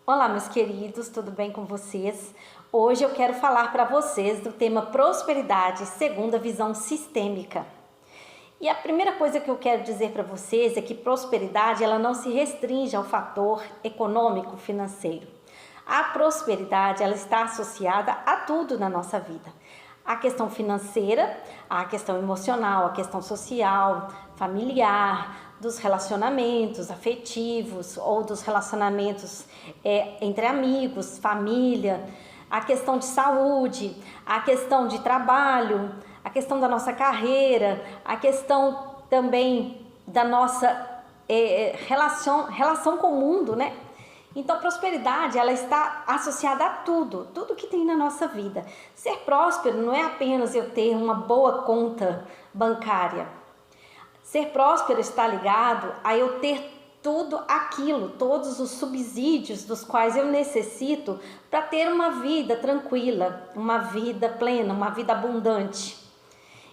Olá, meus queridos, tudo bem com vocês? Hoje eu quero falar para vocês do tema prosperidade segundo a visão sistêmica. E a primeira coisa que eu quero dizer para vocês é que prosperidade ela não se restringe ao fator econômico, financeiro. A prosperidade ela está associada a tudo na nossa vida. A questão financeira, a questão emocional, a questão social, familiar, dos relacionamentos afetivos ou dos relacionamentos entre amigos, família, a questão de saúde, a questão de trabalho, a questão da nossa carreira, a questão também da nossa relação com o mundo, né? Então, prosperidade, ela está associada a tudo que tem na nossa vida. Ser próspero não é apenas eu ter uma boa conta bancária. Ser próspero está ligado a eu ter tudo aquilo, todos os subsídios dos quais eu necessito para ter uma vida tranquila, uma vida plena, uma vida abundante.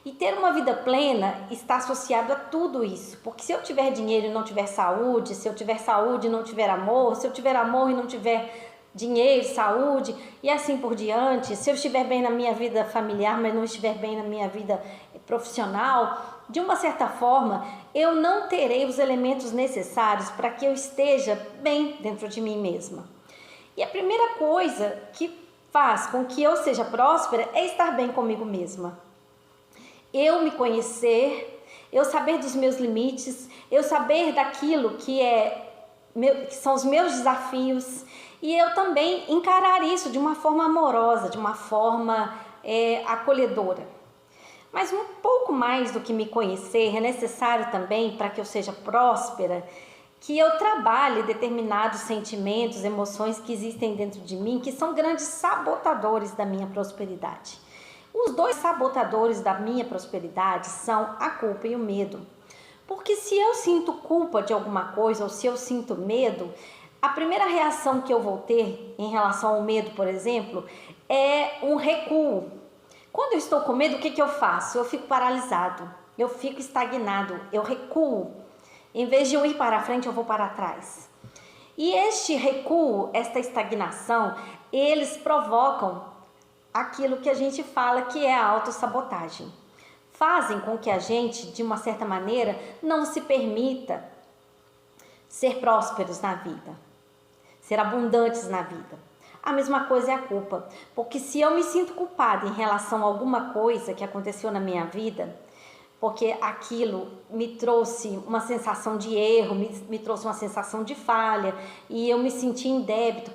E ter uma vida plena está associado a tudo isso, porque se eu tiver dinheiro e não tiver saúde, se eu tiver saúde e não tiver amor, se eu tiver amor e não tiver dinheiro, saúde e assim por diante, se eu estiver bem na minha vida familiar, mas não estiver bem na minha vida profissional, de uma certa forma, eu não terei os elementos necessários para que eu esteja bem dentro de mim mesma. E a primeira coisa que faz com que eu seja próspera é estar bem comigo mesma. Eu me conhecer, eu saber dos meus limites, eu saber daquilo que são os meus desafios e eu também encarar isso de uma forma amorosa, de uma forma acolhedora. Mas um pouco mais do que me conhecer, é necessário também, para que eu seja próspera, que eu trabalhe determinados sentimentos, emoções que existem dentro de mim, que são grandes sabotadores da minha prosperidade. Os dois sabotadores da minha prosperidade são a culpa e o medo. Porque se eu sinto culpa de alguma coisa ou se eu sinto medo, a primeira reação que eu vou ter em relação ao medo, por exemplo, é um recuo. Quando eu estou com medo, o que eu faço? Eu fico paralisado, eu fico estagnado, eu recuo. Em vez de eu ir para frente, eu vou para trás. E este recuo, esta estagnação, eles provocam aquilo que a gente fala que é a autossabotagem. Fazem com que a gente, de uma certa maneira, não se permita ser prósperos na vida, ser abundantes na vida. A mesma coisa é a culpa, porque se eu me sinto culpada em relação a alguma coisa que aconteceu na minha vida, porque aquilo me trouxe uma sensação de erro, me trouxe uma sensação de falha, e eu me senti em débito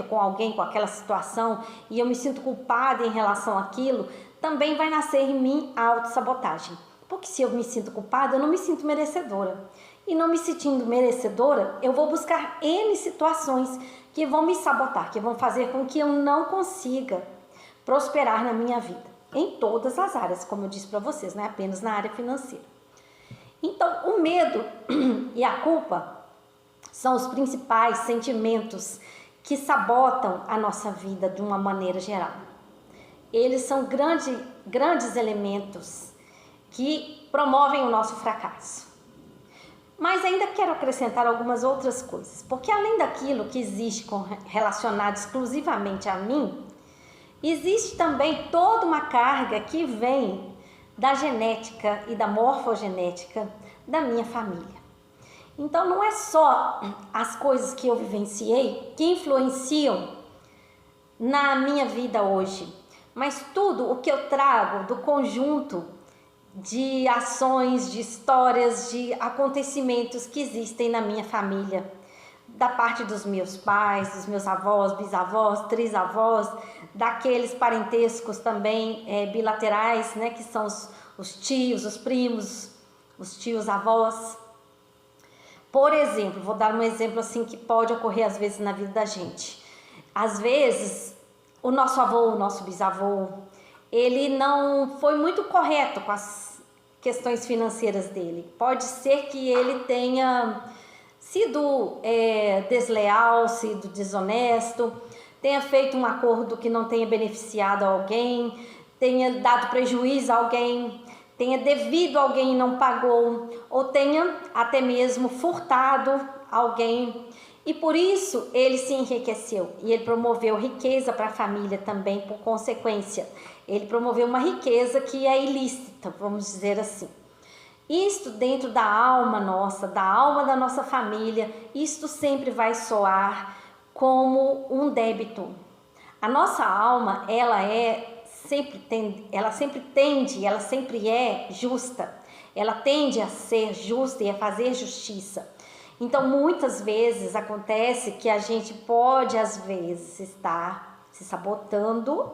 com alguém, com aquela situação, e eu me sinto culpada em relação àquilo, também vai nascer em mim a autossabotagem. Porque se eu me sinto culpada, eu não me sinto merecedora. E não me sentindo merecedora, eu vou buscar N situações que vão me sabotar, que vão fazer com que eu não consiga prosperar na minha vida. Em todas as áreas, como eu disse para vocês, não é apenas na área financeira. Então, o medo e a culpa são os principais sentimentos que sabotam a nossa vida de uma maneira geral. Eles são grandes elementos que promovem o nosso fracasso. Mas ainda quero acrescentar algumas outras coisas, porque além daquilo que existe relacionado exclusivamente a mim, existe também toda uma carga que vem da genética e da morfogenética da minha família. Então não é só as coisas que eu vivenciei que influenciam na minha vida hoje, mas tudo o que eu trago do conjunto de ações, de histórias, de acontecimentos que existem na minha família, da parte dos meus pais, dos meus avós, bisavós, trisavós, daqueles parentescos também bilaterais, né, que são os tios, os primos, os tios avós. Por exemplo, vou dar um exemplo assim que pode ocorrer às vezes na vida da gente. Às vezes, o nosso avô, o nosso bisavô, ele não foi muito correto com as questões financeiras dele. Pode ser que ele tenha sido desleal, sido desonesto, tenha feito um acordo que não tenha beneficiado alguém, tenha dado prejuízo a alguém, tenha devido a alguém e não pagou, ou tenha até mesmo furtado alguém. E por isso ele se enriqueceu e ele promoveu riqueza para a família também por consequência. Ele promoveu uma riqueza que é ilícita, vamos dizer assim. Isto dentro da alma nossa, da alma da nossa família, isto sempre vai soar como um débito. A nossa alma, ela sempre é justa. Ela tende a ser justa e a fazer justiça. Então, muitas vezes acontece que a gente pode, às vezes, estar se sabotando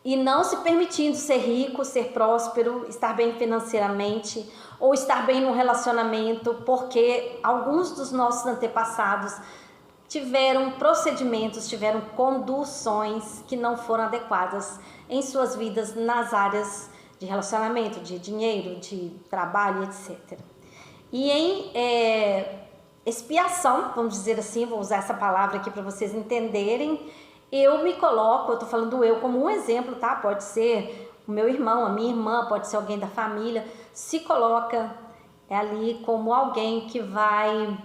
e não se permitindo ser rico, ser próspero, estar bem financeiramente ou estar bem no relacionamento, porque alguns dos nossos antepassados tiveram procedimentos, tiveram conduções que não foram adequadas em suas vidas nas áreas de relacionamento, de dinheiro, de trabalho, etc. E em expiação, vamos dizer assim, vou usar essa palavra aqui para vocês entenderem, eu tô falando eu como um exemplo, tá? Pode ser o meu irmão, a minha irmã, pode ser alguém da família, se coloca ali como alguém que vai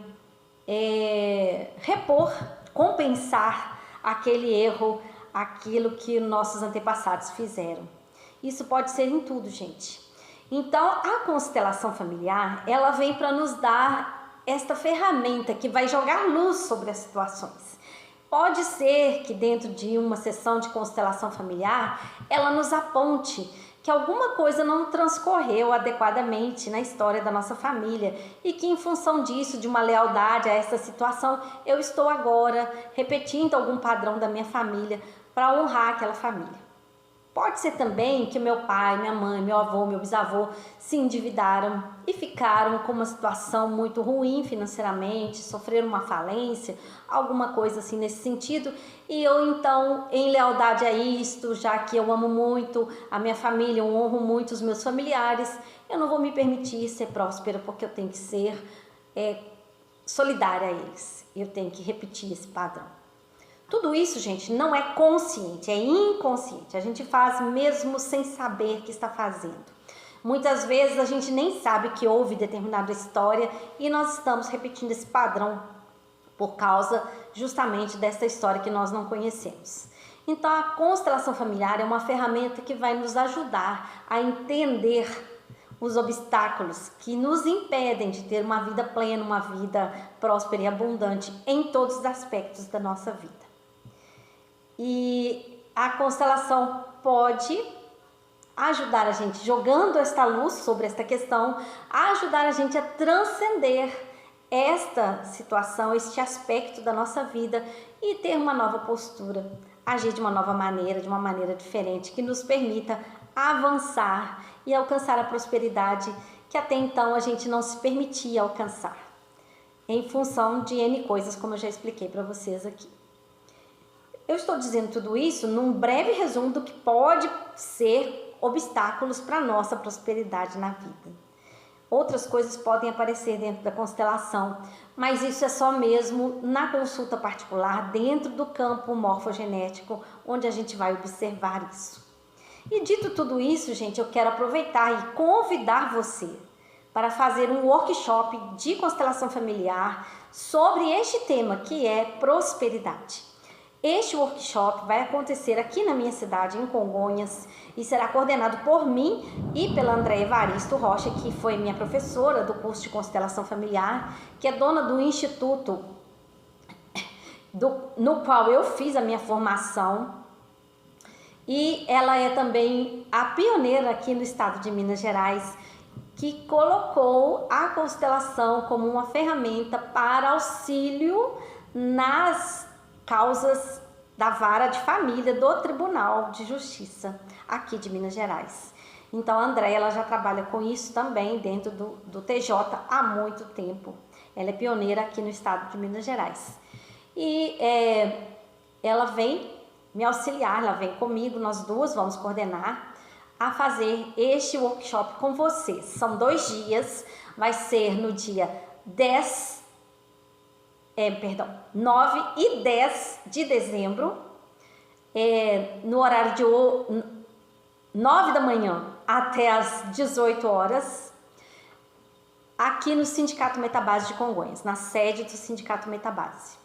repor, compensar aquele erro, aquilo que nossos antepassados fizeram. Isso pode ser em tudo, gente. Então, a constelação familiar, ela vem para nos dar esta ferramenta que vai jogar luz sobre as situações. Pode ser que dentro de uma sessão de constelação familiar, ela nos aponte que alguma coisa não transcorreu adequadamente na história da nossa família e que em função disso, de uma lealdade a essa situação, eu estou agora repetindo algum padrão da minha família para honrar aquela família. Pode ser também que meu pai, minha mãe, meu avô, meu bisavô se endividaram e ficaram com uma situação muito ruim financeiramente, sofreram uma falência, alguma coisa assim nesse sentido. E eu então, em lealdade a isto, já que eu amo muito a minha família, eu honro muito os meus familiares, eu não vou me permitir ser próspera porque eu tenho que ser solidária a eles. Eu tenho que repetir esse padrão. Tudo isso, gente, não é consciente, é inconsciente. A gente faz mesmo sem saber que está fazendo. Muitas vezes a gente nem sabe que houve determinada história e nós estamos repetindo esse padrão por causa justamente dessa história que nós não conhecemos. Então, a constelação familiar é uma ferramenta que vai nos ajudar a entender os obstáculos que nos impedem de ter uma vida plena, uma vida próspera e abundante em todos os aspectos da nossa vida. E a constelação pode ajudar a gente, jogando esta luz sobre esta questão, a ajudar a gente a transcender esta situação, este aspecto da nossa vida e ter uma nova postura, agir de uma nova maneira, de uma maneira diferente, que nos permita avançar e alcançar a prosperidade que até então a gente não se permitia alcançar, em função de N coisas, como eu já expliquei para vocês aqui. Eu estou dizendo tudo isso num breve resumo do que pode ser obstáculos para a nossa prosperidade na vida. Outras coisas podem aparecer dentro da constelação, mas isso é só mesmo na consulta particular, dentro do campo morfogenético, onde a gente vai observar isso. E dito tudo isso, gente, eu quero aproveitar e convidar você para fazer um workshop de constelação familiar sobre este tema, que é prosperidade. Este workshop vai acontecer aqui na minha cidade, em Congonhas, e será coordenado por mim e pela Andréia Evaristo Rocha, que foi minha professora do curso de constelação familiar, que é dona do instituto no qual eu fiz a minha formação, e ela é também a pioneira aqui no estado de Minas Gerais, que colocou a constelação como uma ferramenta para auxílio nas causas da vara de família do Tribunal de Justiça aqui de Minas Gerais. Então a Andréia, ela já trabalha com isso também dentro do TJ há muito tempo. Ela é pioneira aqui no estado de Minas Gerais. E ela vem me auxiliar, ela vem comigo, nós duas vamos coordenar a fazer este workshop com vocês. São 2 dias, vai ser no dia 9 e 10 de dezembro, no horário de 9 da manhã até as 18 horas. aqui no Sindicato Metabase de Congonhas, na sede do Sindicato Metabase.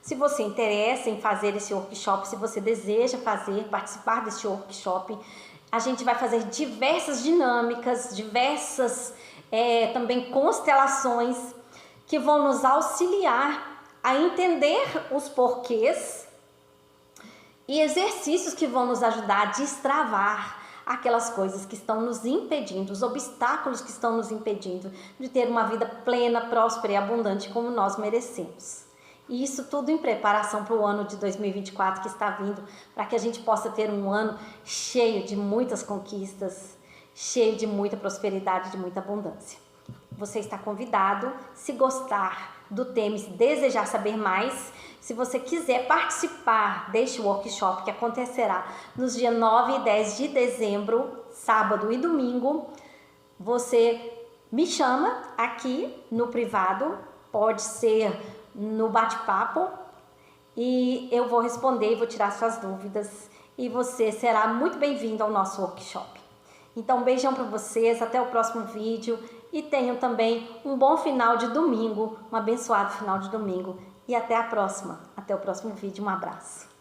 Se você interessa em fazer esse workshop, se você deseja participar desse workshop, a gente vai fazer diversas dinâmicas, diversas também constelações que vão nos auxiliar a entender os porquês e exercícios que vão nos ajudar a destravar aquelas coisas que estão nos impedindo, os obstáculos que estão nos impedindo de ter uma vida plena, próspera e abundante como nós merecemos. E isso tudo em preparação para o ano de 2024 que está vindo, para que a gente possa ter um ano cheio de muitas conquistas, cheio de muita prosperidade, de muita abundância. Você está convidado, se gostar do tema e desejar saber mais, se você quiser participar deste workshop que acontecerá nos dias 9 e 10 de dezembro, sábado e domingo, você me chama aqui no privado, pode ser no bate-papo, e eu vou responder e vou tirar suas dúvidas e você será muito bem-vindo ao nosso workshop. Então, um beijão para vocês, até o próximo vídeo e tenham também um bom final de domingo, um abençoado final de domingo e até a próxima, até o próximo vídeo, um abraço.